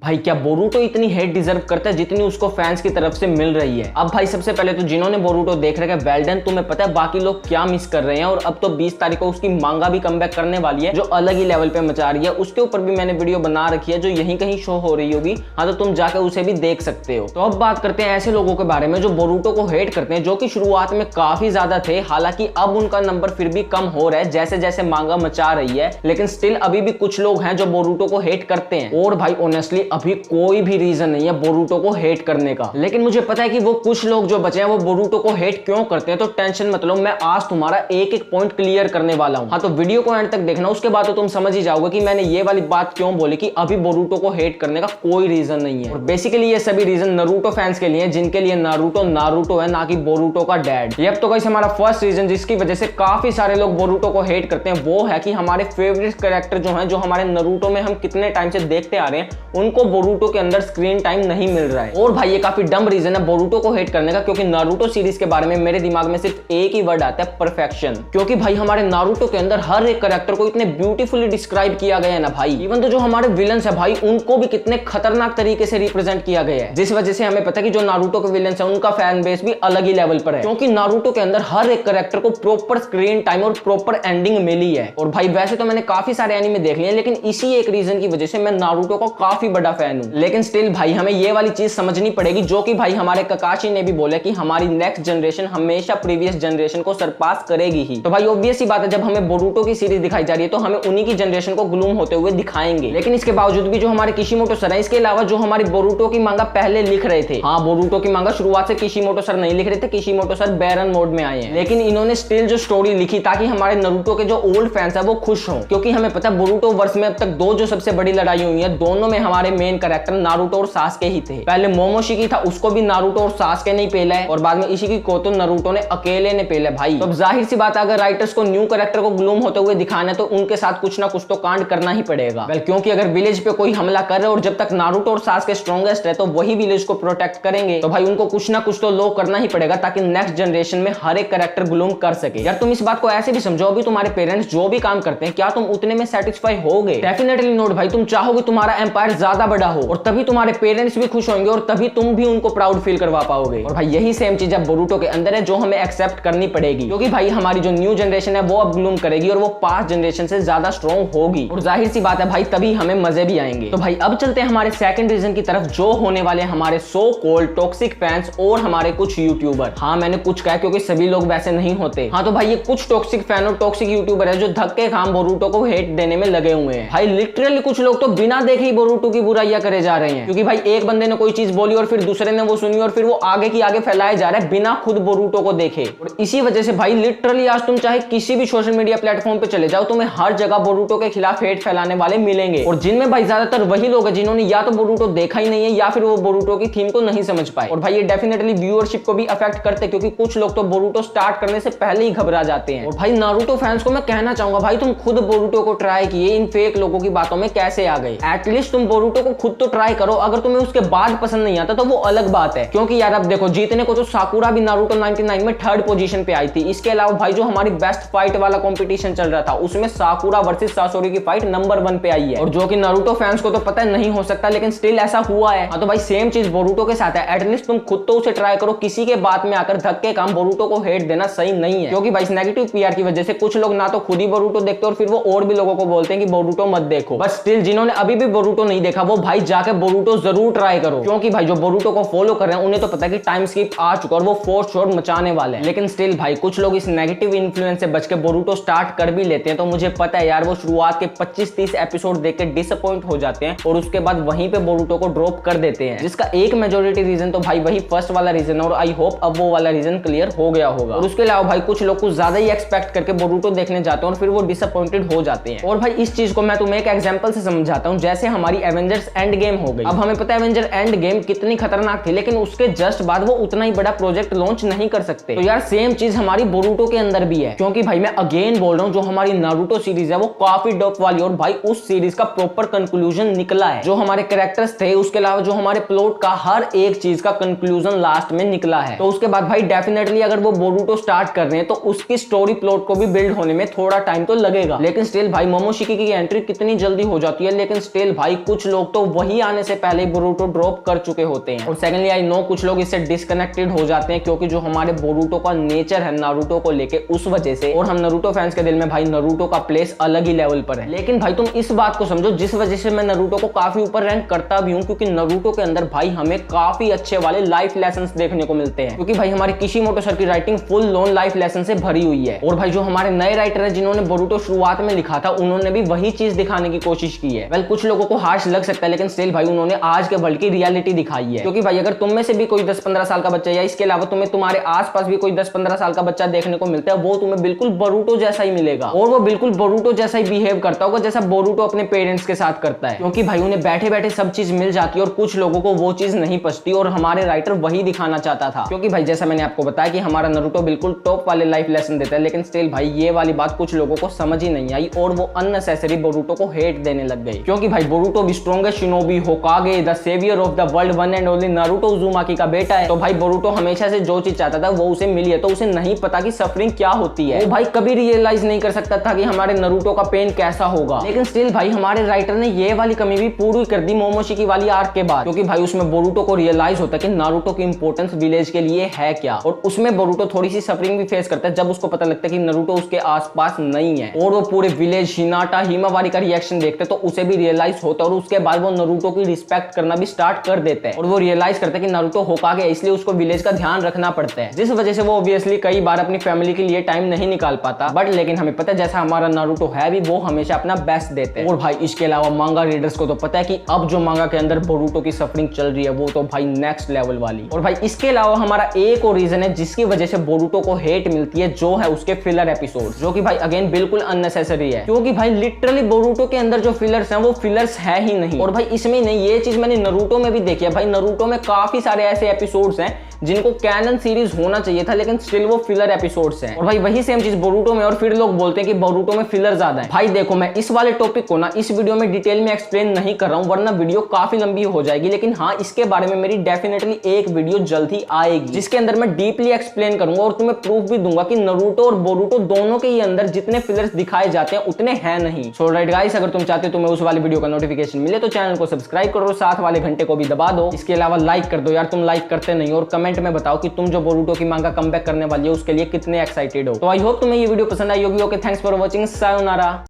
भाई क्या बोरूटो इतनी हेट डिजर्व करता है जितनी उसको फैंस की तरफ से मिल रही है। अब भाई सबसे पहले तो जिन्होंने बोरूटो देख रखा है वेल डन, तुम्हें पता है बाकी लोग क्या मिस कर रहे हैं। और अब तो 20 तारीख को उसकी मांगा भी कमबैक करने वाली है जो अलग ही लेवल पे मचा रही है। उसके ऊपर भी मैंने वीडियो बना रखी है जो यहीं कहीं शो हो रही होगी, हाँ तो तुम जाकर उसे भी देख सकते हो। तो अब बात करते हैं ऐसे लोगों के बारे में जो बोरूटो को हेट करते हैं, जो कि शुरुआत में काफी ज्यादा थे, हालांकि अब उनका नंबर फिर भी कम हो रहा है जैसे जैसे मांगा मचा रही है, लेकिन स्टिल अभी भी कुछ लोग हैं जो बोरूटो को हेट करते हैं। और भाई ऑनेस्टली अभी कोई भी रीजन नहीं है बोरूटो को हेट करने का, लेकिन मुझे पता है कि वो कुछ लोग जो बचे हैं वो बोरूटो को हेट क्यों करते हैं। तो टेंशन मत लो, मैं आज तुम्हारा एक एक पॉइंट क्लियर करने वाला हूं। हाँ तो वीडियो को एंड तक देखना, उसके बाद तो तुम समझ ही जाओगे कि मैंने ये वाली बात क्यों बोली कि अभी बोरूटो को हेट करने का कोई रीजन नहीं है। और बेसिकली ये सभी रीजन नारुतो फैंस के लिए, जिनके लिए नारुतो है, ना कि बोरूटो का डैड। ये अब तो गाइस हमारा फर्स्ट रीजन जिसकी वजह से काफी सारे लोग बोरूटो को हेट करते हैं वो है कि हमारे फेवरेट कैरेक्टर जो हैं, जो हमारे नारुतो में हम कितने टाइम से देखते आ रहे हैं, उनको बोरूटो के अंदर स्क्रीन टाइम नहीं मिल रहा है। और भाई ये काफी डम रीजन है बोरूटो को हेट करने का, क्योंकि नारुतो सीरीज के बारे में मेरे दिमाग में सिर्फ एक ही वर्ड आता है, परफेक्शन। क्योंकि भाई हमारे नारुतो के अंदर हर एक कैरेक्टर को इतने ब्यूटीफुली डिस्क्राइब किया गया है ना भाई, इवन तो जो हमारे विलन्स है भाई उनको भी कितने खतरनाक तरीके से रिप्रेजेंट किया गया है, जिस वजह से हमें पता है कि जो नारुतो के विलन्स है उनका फैन बेस भी अलग ही लेवल पर है। क्योंकि नारुतो के अंदर हर एक कैरेक्टर को प्रॉपर स्क्रीन टाइम और प्रॉपर एंडिंग मिली है। और भाई वैसे तो मैंने काफी सारे एनीमे देख लिए, लेकिन इसी एक रीजन की वजह से मैं नारुतो का काफी बड़ा फैन हूं। लेकिन स्टिल भाई हमें ये वाली चीज समझनी पड़ेगी, जो कि भाई हमारे ककाशी ने भी बोला कि हमारी नेक्स्ट जनरेशन हमेशा प्रीवियस जनरेशन को सरपास करेगी ही। तो भाई ऑब्वियस ही बात है, जब हमें बोरूटो की सीरीज दिखाई जा रही है तो हमें उन्हीं की जनरेशन को ग्लूम होते हुए दिखाएंगे। लेकिन इसके बावजूद भी जो हमारे किशिमोटो सर है, इसके अलावा जो हमारी बोरूटो की मांगा पहले लिख रहे थे, हाँ बोरूटो की मांगा शुरुआत से किशिमोटो सर नहीं लिख रहे थे, किशिमोटो सर बैरन मोड में आए हैं, लेकिन इन्होंने स्टिल जो स्टोरी लिखी ताकि हमारे नारुतो के जो ओल्ड फैंस है वो खुश हों। क्योंकि हमें पता है बोरूटो वर्ष में अब तक दो जो सबसे बड़ी लड़ाई हुई है, दोनों में हमारे मेन कैरेक्टर नारुतो और सासके ही थे। पहले मोमोशिकी था, उसको भी नारुतो और सासके ने पेला है, और बाद में इशिकी को तो नारुतो ने अकेले ने पेला भाई। तो अब जाहिर सी बात है, अगर राइटर्स को न्यू कैरेक्टर को ग्लूम होते हुए दिखाना है तो उनके साथ कुछ ना कुछ तो कांड करना ही पड़ेगा। वेल क्योंकि अगर विलेज पे कोई हमला कर रहे और जब तक नारुतो और सासके स्ट्रॉन्गेस्ट है तो वही विलेज को प्रोटेक्ट करेंगे, तो भाई उनको कुछ ना कुछ तो लो करना ही पड़ेगा ताकि नेक्स्ट जनरेशन में हर एक कैरेक्टर ग्लूम कर सके। यार तुम इस बात को ऐसे भी समझो, अभी तुम्हारे पेरेंट्स जो भी काम करते हैं क्या तुम उतने में सेटिस्फाई होगे? डेफिनेटली नोट भाई, तुम चाहोगे तुम्हारा एम्पायर ज्यादा बड़ा हो और तभी तुम्हारे पेरेंट्स भी खुश होंगे और तभी तुम भी उनको प्राउड फील करवा पाओगे। और भाई यही सेम चीज अब बोरूटो के अंदर है जो हमें एक्सेप्ट करनी पड़ेगी, क्योंकि भाई हमारी जो न्यू जनरेशन है वो अब ग्लूम करेगी और वो पास्ट जनरेशन से ज्यादा स्ट्रॉन्ग होगी। और जाहिर सी बात है भाई तभी हमें मजे भी आएंगे। तो भाई अब चलते हैं हमारे सेकंड रीजन की तरफ, जो होने वाले हमारे सो कॉल्ड टॉक्सिक फैंस और हमारे कुछ यूट्यूबर। हाँ मैंने कुछ कहा क्योंकि सभी लोग वैसे नहीं होते। हाँ तो भाई ये कुछ टॉक्सिक फैन और टॉक्सिक यूट्यूबर है जो धक्के खाम बोरूटो को हेट देने में लगे हुए हैं। भाई लिटरली कुछ लोग तो बिना देखे ही बोरूटो की बुराइयां करे जा रहे हैं, क्योंकि भाई एक बंदे ने कोई चीज बोली और फिर दूसरे ने वो सुनी और फिर वो आगे की आगे फैलाए जा रहा है बिना खुद बोरूटो को देखे। और इसी वजह से भाई लिटरली आज तुम चाहे किसी भी सोशल मीडिया प्लेटफॉर्म पे चले जाओ, तुम्हें हर जगह बोरूटो के खिलाफ हेट फैलाने वाले मिलेंगे। और जिनमें भाई ज्यादातर वही लोग हैं जिन्होंने या तो बोरूटो देखा ही नहीं है या फिर वो बोरूटो की थीम को नहीं समझ पाए। और भाई ये डेफिनेटली व्यूअरशिप को भी अफेक्ट करते हैं, क्योंकि कुछ लोग तो बोरूटो स्टार्ट करने से पहले ही घबरा जाते हैं। और भाई नारुतो फैंस को मैं कहना चाहूंगा भाई तुम खुद बोरूटो को ट्राई किए, इन फेक लोगों की बातों में कैसे आ गए? एटलीस्ट तुम बोरूटो को खुद तो ट्राई करो, अगर तुम्हें उसके बाद पसंद नहीं आता तो वो अलग बात है। क्योंकि यार अब देखो जीतने को तो साकुरा भी नारुतो 99 में थर्ड पोजीशन पे आई थी। इसके अलावा भाई जो हमारी बेस्ट फाइट वाला कंपटीशन चल रहा था उसमें साकुरा वर्सेस सासोरी की फाइट नंबर 1 पे आई है, और जो कि नारुतो फैंस को तो पता नहीं हो सकता लेकिन स्टिल ऐसा हुआ है। हाँ तो भाई सेम चीज बोरूटो के साथ है, एटलीस्ट तुम खुद तो उसे ट्राई करो, किसी के बात में आकर धक्के काम बोरूटो को हेट देना सही नहीं है। क्योंकि भाई इस नेगेटिव पीआर की वजह से कुछ लोग ना तो खुद ही बोरूटो देखते और फिर वो और भी लोगों को बोलते हैं कि बोरूटो मत देखो। बट स्टिल जिन्होंने अभी भी बोरूटो नहीं देखा वो भाई जाके बोरूटो जरूर ट्राई करो, क्योंकि भाई जो बोरूटो को फॉलो कर रहे हैं उन्हें तो पता है कि टाइम स्किप आ चुका और वो फोर्थ शोर मचाने वाले हैं। लेकिन स्टिल भाई कुछ लोग इस नेगेटिव इन्फ्लुएंस से बच के बोरूटो स्टार्ट कर भी लेते हैं, तो मुझे पता है यार वो शुरुआत के 25-30 एपिसोड देख के डिसअपॉइंट हो जाते हैं और उसके बाद वहीं पे बोरूटो को ड्रॉप कर देते हैं, जिसका एक मेजोरिटी रीजन तो भाई वही फर्स्ट वाला रीजन है। और आई होप अब वो वाला रीजन क्लियर हो गया होगा। और उसके अलावा भाई कुछ लोग कुछ ज्यादा ही एक्सपेक्ट करके बोरूटो देखने जाते हैं और फिर वो डिसअपॉइंटेड हो जाते हैं। और भाई इस चीज को मैं तुम्हें एक एग्जांपल से समझाता हूं, जैसे हमारी एवेंजर्स एंड गेम हो गई। अब हमें पता है एवेंजर एंड गेम कितनी खतरनाक थी, लेकिन उसके जस्ट बाद वो उतना ही बड़ा प्रोजेक्ट लॉन्च नहीं कर सकते। तो यार सेम चीज हमारी बोरूटो के अंदर भी है, क्योंकि भाई मैं अगेन बोल रहा हूं जो हमारी नारुतो सीरीज है वो काफी डॉप वाली, और भाई उस सीरीज का प्रॉपर कंक्लूजन निकला है। जो हमारे कैरेक्टर्स थे उसके अलावा जो हमारे प्लॉट का हर एक चीज का कंक्लूजन लास्ट में निकला है। तो उसके बाद भाई डेफिनेटली अगर वो बोरूटो स्टार्ट कर रहे हैं तो उसकी स्टोरी प्लॉट को भी बिल्ड होने में थोड़ा टाइम तो लगेगा। लेकिन स्टिल भाई मोमोशिकी की एंट्री कितनी जल्दी हो जाती है, लेकिन स्टिल भाई कुछ लोग तो वही आने से पहले बोरूटो ड्रॉप कर चुके होते हैं। और सेकंडली आई नो कुछ लोग इससे डिस्कनेक्टेड हो जाते हैं क्योंकि जो हमारे बोरूटो का नेचर है नारुतो को लेके उस वजह से, और हम नारुतो फैंस के दिल में भाई नारुतो का प्लेस अलग ही लेवल पर है। लेकिन भाई तुम इस बात को समझो जिस वजह से मैं नारुतो को काफी ऊपर रैंक करता भी हूँ, क्योंकि नारुतो के अंदर भाई हमें काफी अच्छे वाले लाइफ लेसन्स देखने को मिलते हैं, क्योंकि भाई हमारे किशिमोटो सर की writing full on life lesson से भरी हुई है। और भाई जो हमारे नए राइटर है जिन्होंने बोरूटो शुरुआत में लिखा था उन्होंने भी वही चीज दिखाने की कोशिश की है। वेल कुछ लोगों को हार्श लग सकता है लेकिन स्टिल भाई उन्होंने आज के वर्ल्ड की रियलिटी दिखाई है। क्योंकि भाई अगर तुम में से भी कोई 10-15 साल का बच्चा या इसके अलावा तुम्हें तुम्हारे आसपास भी कोई 10-15 साल का बच्चा देखने को मिलता है, वो तुम्हें बिल्कुल बोरूटो जैसा ही मिलेगा और वो बिल्कुल बोरूटो जैसा ही बिहेव करता होगा जैसा बोरूटो अपने पेरेंट्स के साथ करता है। क्योंकि भाई उन्हें बैठे बैठे सब चीज मिल जाती है और कुछ लोगों को वो चीज नहीं पचती, और हमारे राइटर वही दिखाना चाहता था। क्योंकि भाई जैसा मैंने आपको बताया कि हमारा नारुतो बिल्कुल टॉप वाले लाइफ लेसन देता है, लेकिन स्टिल भाई ये वाली बात कुछ लोगों को समझ ही नहीं आई और वो अननेसेसरी बोरूटो को हेट देने लग गए। क्योंकि भाई बोरूटो भी strongest shinobi, Hokage, the saviour of the world, one and only Naruto Uzumaki का बेटा है। तो भाई बोरूटो हमेशा से जो चीज चाहता था वो उसे मिली है, तो उसे नहीं पता कि सफरिंग क्या होती है। वो भाई कभी रियलाइज नहीं कर सकता था कि हमारे नारुतो का पेन कैसा होगा। लेकिन स्टिल भाई हमारे राइटर ने ये वाली कमी भी पूरी कर दी मोमोशिकी वाली आर्क के बाद, क्योंकि भाई उसमें बोरूटो को रियलाइज होता है कि नारुतो की इंपॉर्टेंस विलेज के लिए है क्या, और उसमें बोरूटो थोड़ी सी सफरिंग भी फेस करता है जब उसको पता लगता है कि नारुतो उसके आसपास नहीं है। और वो पूरे विलेज हिनाटा हिमावारी का रिएक्शन देखते तो उसे भी रियलाइज होता है और उसके बाद वो नारुतो की रिस्पेक्ट करना भी स्टार्ट कर देता है। और वो रियलाइज करता है कि नारुतो होकागे है, इसलिए उसको विलेज का ध्यान रखना पड़ता है, जिस वजह से वो ऑब्वियसली कई बार अपनी फैमिली के लिए टाइम नहीं निकाल पाता। बट लेकिन हमें पता है जैसा हमारा नारुतो है भी वो हमेशा अपना बेस्ट देते हैं। और भाई इसके अलावा मांगा रीडर्स को तो पता है कि अब जो मांगा के अंदर बोरूटो की सफरिंग चल रही है वो तो भाई नेक्स्ट लेवल वाली। और भाई इसके अलावा हमारा एक और रीजन है जिसकी वजह से बोरूटो को हेट मिलती है, जो है उसके फिलर एपिसोड, जो कि भाई अगेन बिल्कुल अननेसेसरी है। क्योंकि भाई लिटरली बोरूटो के अंदर जो फिलर्स हैं वो फिलर्स है ही नहीं। और भाई इसमें नहीं, ये चीज मैंने नारुतो में भी देखी है। भाई नारुतो में काफी सारे ऐसे एपिसोड्स हैं जिनको कैनन सीरीज होना चाहिए था लेकिन स्टिल वो फिलर एपिसोड्स हैं। और भाई वही सेम चीज बोरूटो में, और फिर लोग बोलते हैं कि बोरूटो में फिलर ज्यादा है। भाई देखो मैं इस वाले टॉपिक को ना इस वीडियो में डिटेल में एक्सप्लेन नहीं कर रहा हूं वरना वीडियो काफी लंबी हो जाएगी, लेकिन हाँ इसके बारे में मेरी डेफिनेटली एक वीडियो जल्द ही आएगी जिसके अंदर मैं डीपली एक्सप्लेन करूंगा और तुम्हें प्रूफ भी दूंगा कि नारुतो और बोरूटो दोनों के ही अंदर जितने फिलर्स दिखाए जाते हैं उतने हैं नहीं। सो राइट गाइस, अगर तुम चाहते हो तुम्हें उस वाली वीडियो का नोटिफिकेशन मिले तो चैनल को सब्सक्राइब करो, साथ वाले घंटे को भी दबा दो। इसके अलावा लाइक कर दो यार, तुम लाइक करते नहीं, और कमेंट में बताओ कि तुम जो बोरूटो की मांगा कमबैक करने वाली है उसके लिए कितने एक्साइटेड हो। तो आई होप तुम्हें ये वीडियो पसंद आई होगी। Okay, thanks for watching, sayonara.